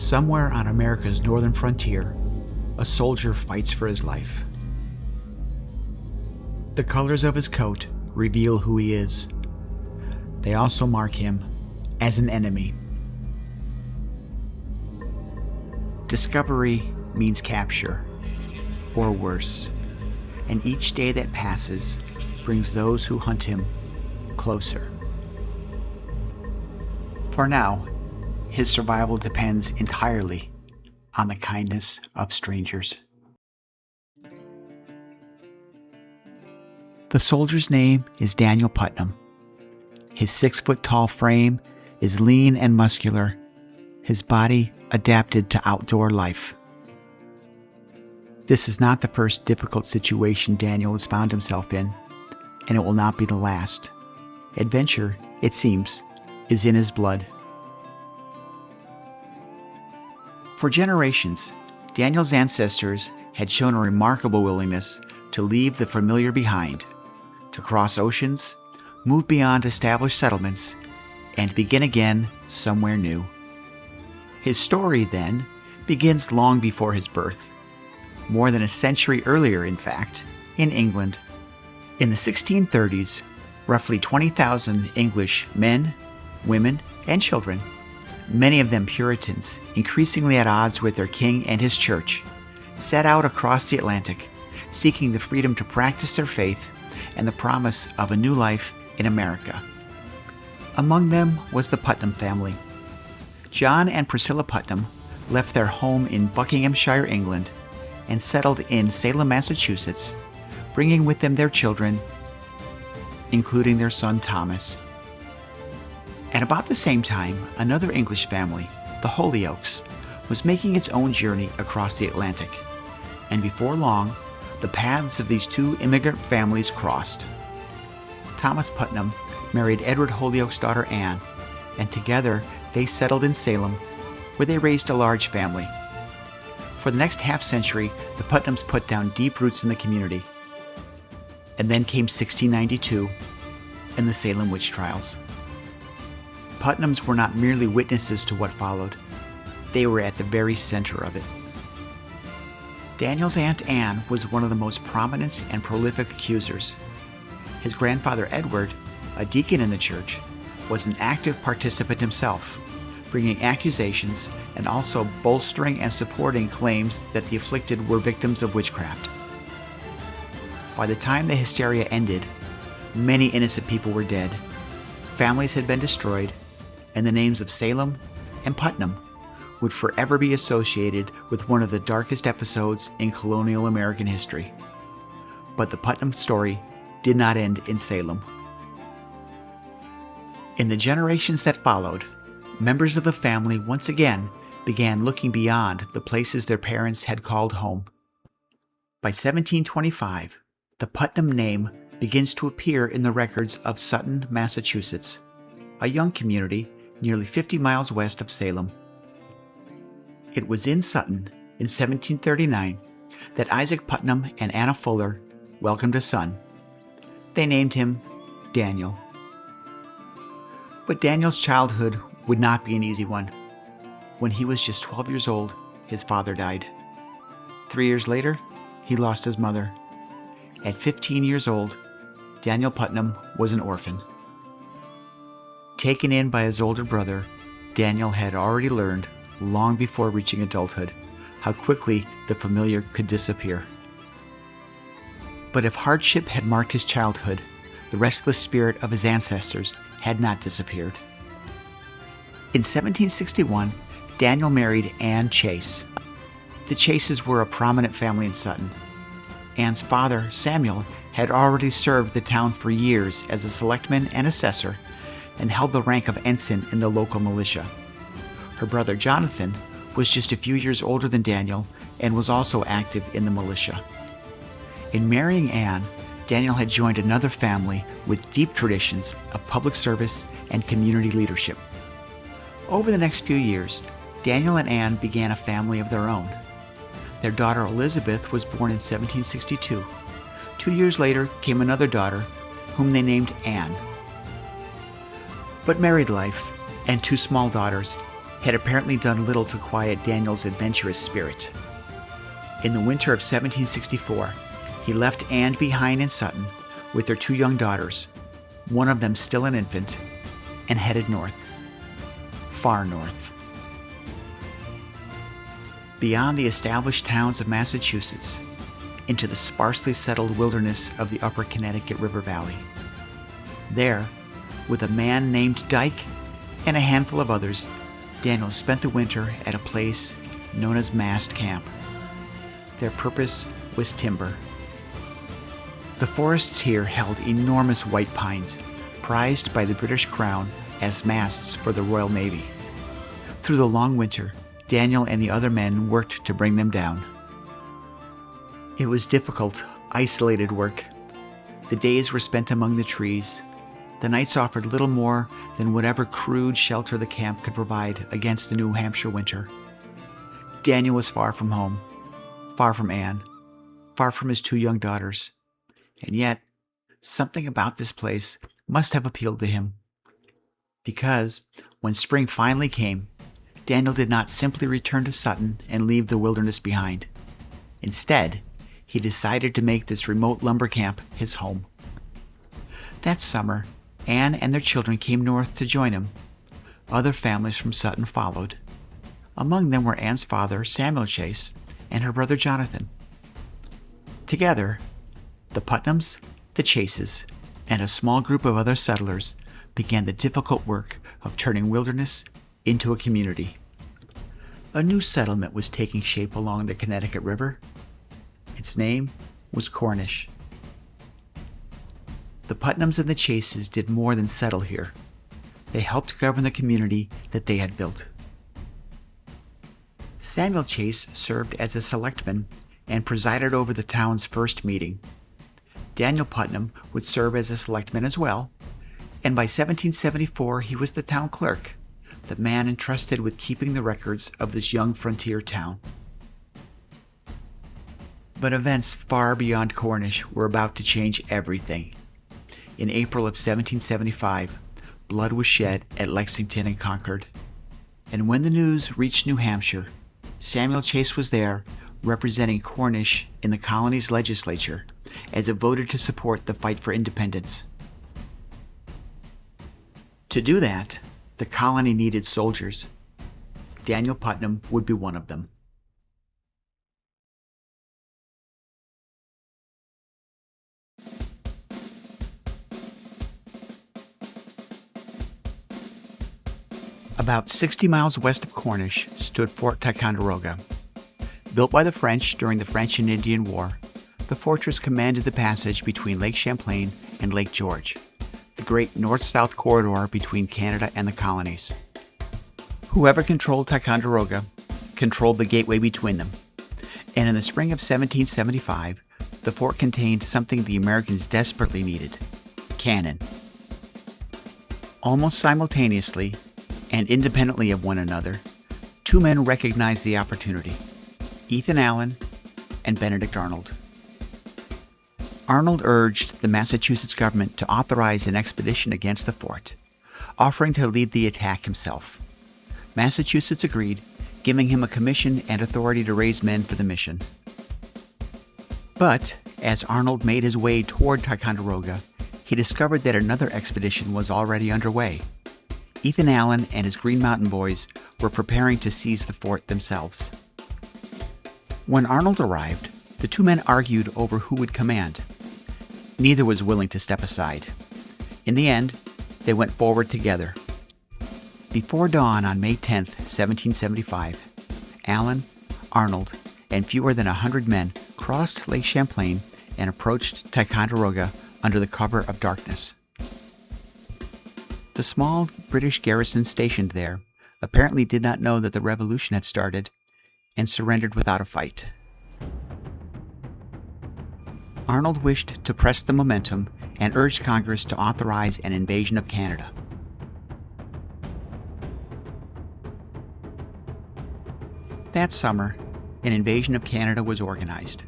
Somewhere on America's northern frontier, a soldier fights for his life. The colors of his coat reveal who he is. They also mark him as an enemy. Discovery means capture, or worse, and each day that passes brings those who hunt him closer. For now, his survival depends entirely on the kindness of strangers. The soldier's name is Daniel Putnam. His 6-foot-tall frame is lean and muscular, his body adapted to outdoor life. This is not the first difficult situation Daniel has found himself in, and it will not be the last. Adventure, it seems, is in his blood. For generations, Daniel's ancestors had shown a remarkable willingness to leave the familiar behind, to cross oceans, move beyond established settlements, and begin again somewhere new. His story, then, begins long before his birth, more than a century earlier, in fact, in England. In the 1630s, roughly 20,000 English men, women, and children, many of them Puritans, increasingly at odds with their king and his church, set out across the Atlantic, seeking the freedom to practice their faith and the promise of a new life in America. Among them was the Putnam family. John and Priscilla Putnam left their home in Buckinghamshire, England, and settled in Salem, Massachusetts, bringing with them their children, including their son Thomas. At about the same time, another English family, the Hollyoaks, was making its own journey across the Atlantic, and before long, the paths of these two immigrant families crossed. Thomas Putnam married Edward Hollyoak's daughter Anne, and together they settled in Salem, where they raised a large family. For the next half-century, the Putnams put down deep roots in the community. And then came 1692 and the Salem witch trials. Putnams were not merely witnesses to what followed. They were at the very center of it. Daniel's Aunt Anne was one of the most prominent and prolific accusers. His grandfather Edward, a deacon in the church, was an active participant himself, bringing accusations and also bolstering and supporting claims that the afflicted were victims of witchcraft. By the time the hysteria ended, many innocent people were dead, families had been destroyed, and the names of Salem and Putnam would forever be associated with one of the darkest episodes in colonial American history. But the Putnam story did not end in Salem. In the generations that followed, members of the family once again began looking beyond the places their parents had called home. By 1725, the Putnam name begins to appear in the records of Sutton, Massachusetts, a young community nearly 50 miles west of Salem. It was in Sutton in 1739 that Isaac Putnam and Anna Fuller welcomed a son. They named him Daniel. But Daniel's childhood would not be an easy one. When he was just 12 years old, his father died. 3 years later, he lost his mother. At 15 years old, Daniel Putnam was an orphan. Taken in by his older brother, Daniel had already learned, long before reaching adulthood, how quickly the familiar could disappear. But if hardship had marked his childhood, the restless spirit of his ancestors had not disappeared. In 1761, Daniel married Anne Chase. The Chases were a prominent family in Sutton. Anne's father, Samuel, had already served the town for years as a selectman and assessor, and held the rank of ensign in the local militia. Her brother Jonathan was just a few years older than Daniel and was also active in the militia. In marrying Anne, Daniel had joined another family with deep traditions of public service and community leadership. Over the next few years, Daniel and Anne began a family of their own. Their daughter Elizabeth was born in 1762. 2 years later came another daughter, whom they named Anne. But married life and 2 small daughters had apparently done little to quiet Daniel's adventurous spirit. In the winter of 1764, he left Anne behind in Sutton with their 2 young daughters, one of them still an infant, and headed north, far north. Beyond the established towns of Massachusetts, into the sparsely settled wilderness of the upper Connecticut River Valley. There, with a man named Dyke and a handful of others, Daniel spent the winter at a place known as Mast Camp. Their purpose was timber. The forests here held enormous white pines, prized by the British Crown as masts for the Royal Navy. Through the long winter, Daniel and the other men worked to bring them down. It was difficult, isolated work. The days were spent among the trees. The nights offered little more than whatever crude shelter the camp could provide against the New Hampshire winter. Daniel was far from home, far from Anne, far from his 2 young daughters. And yet, something about this place must have appealed to him. Because, when spring finally came, Daniel did not simply return to Sutton and leave the wilderness behind. Instead, he decided to make this remote lumber camp his home. That summer, Anne and their children came north to join him. Other families from Sutton followed. Among them were Anne's father, Samuel Chase, and her brother Jonathan. Together, the Putnams, the Chases, and a small group of other settlers began the difficult work of turning wilderness into a community. A new settlement was taking shape along the Connecticut River. Its name was Cornish. The Putnams and the Chases did more than settle here. They helped govern the community that they had built. Samuel Chase served as a selectman and presided over the town's first meeting. Daniel Putnam would serve as a selectman as well, and by 1774 he was the town clerk, the man entrusted with keeping the records of this young frontier town. But events far beyond Cornish were about to change everything. In April of 1775, blood was shed at Lexington and Concord. And when the news reached New Hampshire, Samuel Chase was there, representing Cornish in the colony's legislature, as it voted to support the fight for independence. To do that, the colony needed soldiers. Daniel Putnam would be one of them. About 60 miles west of Cornish stood Fort Ticonderoga. Built by the French during the French and Indian War, the fortress commanded the passage between Lake Champlain and Lake George, the great north-south corridor between Canada and the colonies. Whoever controlled Ticonderoga controlled the gateway between them, and in the spring of 1775, the fort contained something the Americans desperately needed: cannon. Almost simultaneously, and independently of one another, 2 men recognized the opportunity: Ethan Allen and Benedict Arnold. Arnold urged the Massachusetts government to authorize an expedition against the fort, offering to lead the attack himself. Massachusetts agreed, giving him a commission and authority to raise men for the mission. But as Arnold made his way toward Ticonderoga, he discovered that another expedition was already underway. Ethan Allen and his Green Mountain Boys were preparing to seize the fort themselves. When Arnold arrived, the 2 men argued over who would command. Neither was willing to step aside. In the end, they went forward together. Before dawn on May 10, 1775, Allen, Arnold, and fewer than 100 men crossed Lake Champlain and approached Ticonderoga under the cover of darkness. The small British garrison stationed there apparently did not know that the revolution had started and surrendered without a fight. Arnold wished to press the momentum and urged Congress to authorize an invasion of Canada. That summer, an invasion of Canada was organized.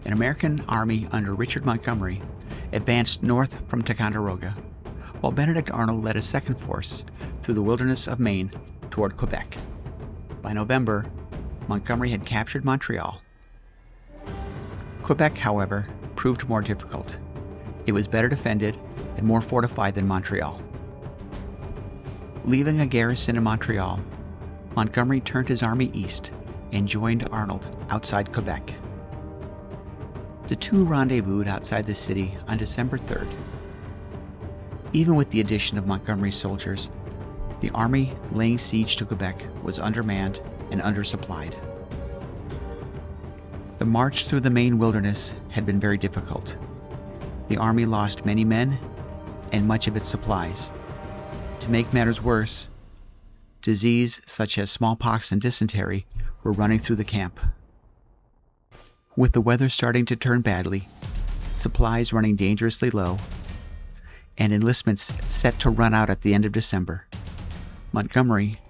An American army under Richard Montgomery advanced north from Ticonderoga, while Benedict Arnold led a second force through the wilderness of Maine toward Quebec. By November, Montgomery had captured Montreal. Quebec, however, proved more difficult. It was better defended and more fortified than Montreal. Leaving a garrison in Montreal, Montgomery turned his army east and joined Arnold outside Quebec. The two rendezvoused outside the city on December 3rd. Even with the addition of Montgomery's soldiers, the army laying siege to Quebec was undermanned and undersupplied. The march through the Maine wilderness had been very difficult. The army lost many men and much of its supplies. To make matters worse, disease such as smallpox and dysentery were running through the camp. With the weather starting to turn badly, supplies running dangerously low, and enlistments set to run out at the end of December, Montgomery,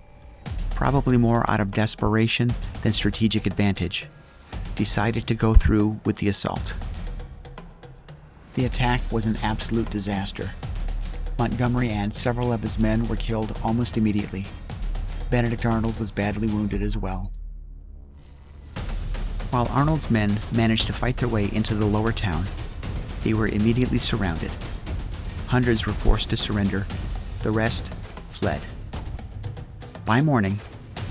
probably more out of desperation than strategic advantage, decided to go through with the assault. The attack was an absolute disaster. Montgomery and several of his men were killed almost immediately. Benedict Arnold was badly wounded as well. While Arnold's men managed to fight their way into the lower town, they were immediately surrounded. Hundreds were forced to surrender. The rest fled. By morning,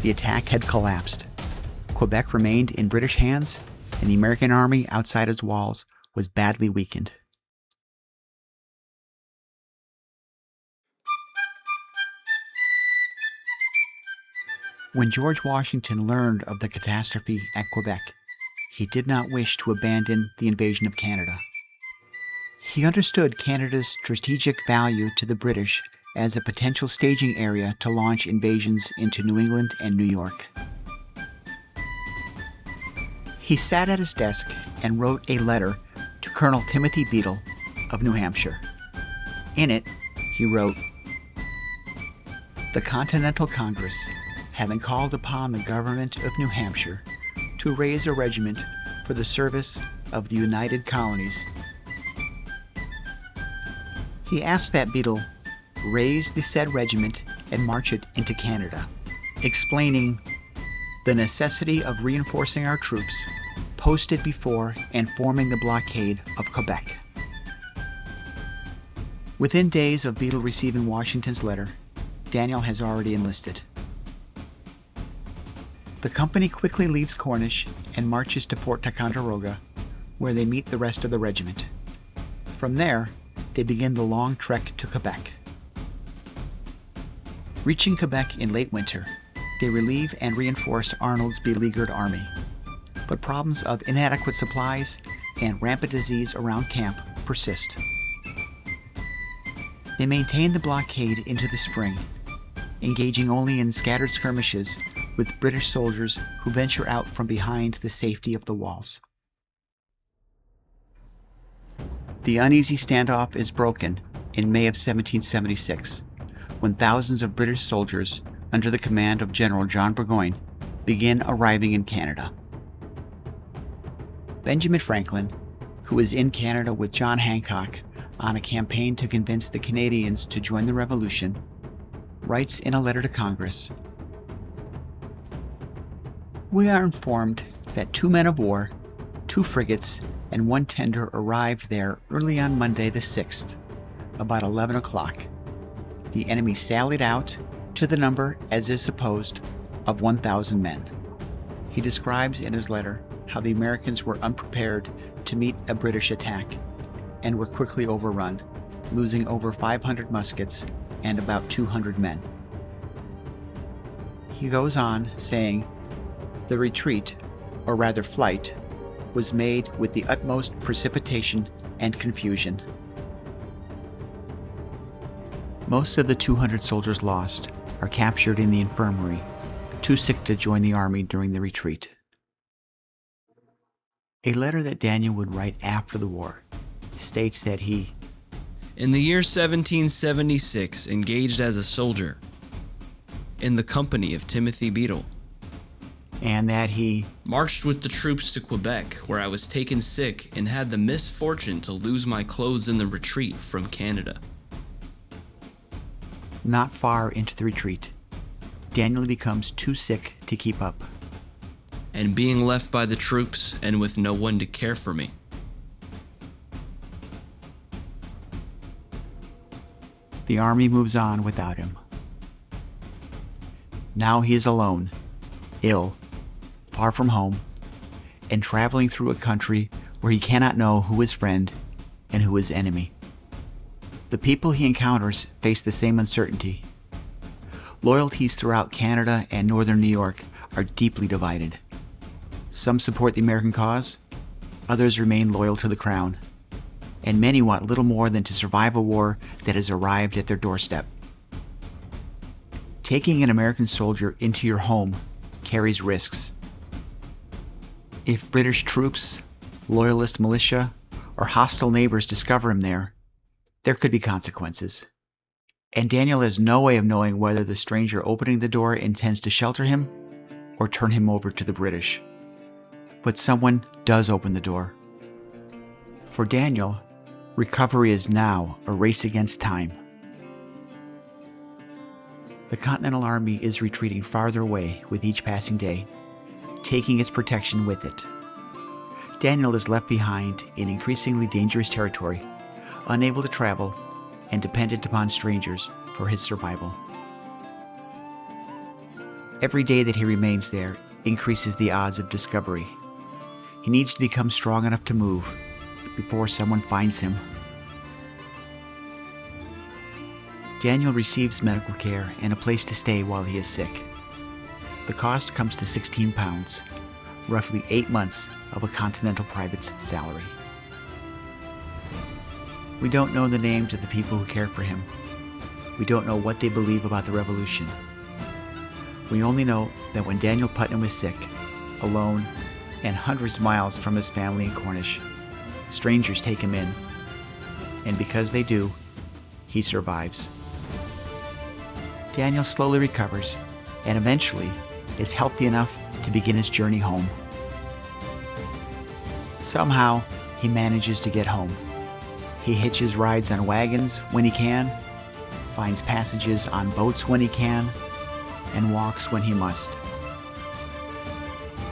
the attack had collapsed. Quebec remained in British hands, and the American army outside its walls was badly weakened. When George Washington learned of the catastrophe at Quebec, he did not wish to abandon the invasion of Canada. He understood Canada's strategic value to the British as a potential staging area to launch invasions into New England and New York. He sat at his desk and wrote a letter to Colonel Timothy Beadle of New Hampshire. In it, he wrote, "The Continental Congress, having called upon the government of New Hampshire to raise a regiment for the service of the United Colonies." He asked that Beadle raise the said regiment and march it into Canada, explaining the necessity of reinforcing our troops posted before and forming the blockade of Quebec. Within days of Beadle receiving Washington's letter, Daniel has already enlisted. The company quickly leaves Cornish and marches to Fort Ticonderoga, where they meet the rest of the regiment. From there, they begin the long trek to Quebec. Reaching Quebec in late winter, they relieve and reinforce Arnold's beleaguered army. But problems of inadequate supplies and rampant disease around camp persist. They maintain the blockade into the spring, engaging only in scattered skirmishes with British soldiers who venture out from behind the safety of the walls. The uneasy standoff is broken in May of 1776, when thousands of British soldiers under the command of General John Burgoyne begin arriving in Canada. Benjamin Franklin, who is in Canada with John Hancock on a campaign to convince the Canadians to join the Revolution, writes in a letter to Congress, "We are informed that 2 men of war, 2 frigates, and 1 tender arrived there early on Monday the 6th, about 11 o'clock. The enemy sallied out to the number, as is supposed, of 1,000 men." He describes in his letter how the Americans were unprepared to meet a British attack and were quickly overrun, losing over 500 muskets and about 200 men. He goes on saying, "The retreat, or rather flight, was made with the utmost precipitation and confusion." Most of the 200 soldiers lost are captured in the infirmary, too sick to join the army during the retreat. A letter that Daniel would write after the war states that he, in the year 1776, engaged as a soldier in the company of Timothy Beadle, and that he marched with the troops to Quebec, where I was taken sick and had the misfortune to lose my clothes in the retreat from Canada. Not far into the retreat, Daniel becomes too sick to keep up. And being left by the troops and with no one to care for me. The army moves on without him. Now he is alone, ill, far from home, and traveling through a country where he cannot know who is friend and who is enemy. The people he encounters face the same uncertainty. Loyalties throughout Canada and northern New York are deeply divided. Some support the American cause, others remain loyal to the crown, and many want little more than to survive a war that has arrived at their doorstep. Taking an American soldier into your home carries risks. If British troops, loyalist militia, or hostile neighbors discover him there could be consequences. And Daniel has no way of knowing whether the stranger opening the door intends to shelter him or turn him over to the British. But someone does open the door. For Daniel, recovery is now a race against time. The Continental Army is retreating farther away with each passing day, taking its protection with it. Daniel is left behind in increasingly dangerous territory, unable to travel and dependent upon strangers for his survival. Every day that he remains there increases the odds of discovery. He needs to become strong enough to move before someone finds him. Daniel receives medical care and a place to stay while he is sick. The cost comes to £16, roughly 8 months of a Continental private's salary. We don't know the names of the people who care for him. We don't know what they believe about the revolution. We only know that when Daniel Putnam was sick, alone, and hundreds of miles from his family in Cornish, strangers take him in. And because they do, he survives. Daniel slowly recovers and eventually is healthy enough to begin his journey home. Somehow, he manages to get home. He hitches rides on wagons when he can, finds passages on boats when he can, and walks when he must.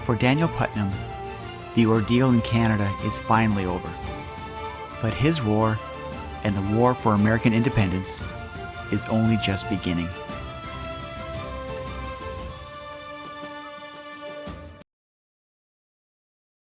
For Daniel Putnam, the ordeal in Canada is finally over. But his war, and the war for American independence, is only just beginning.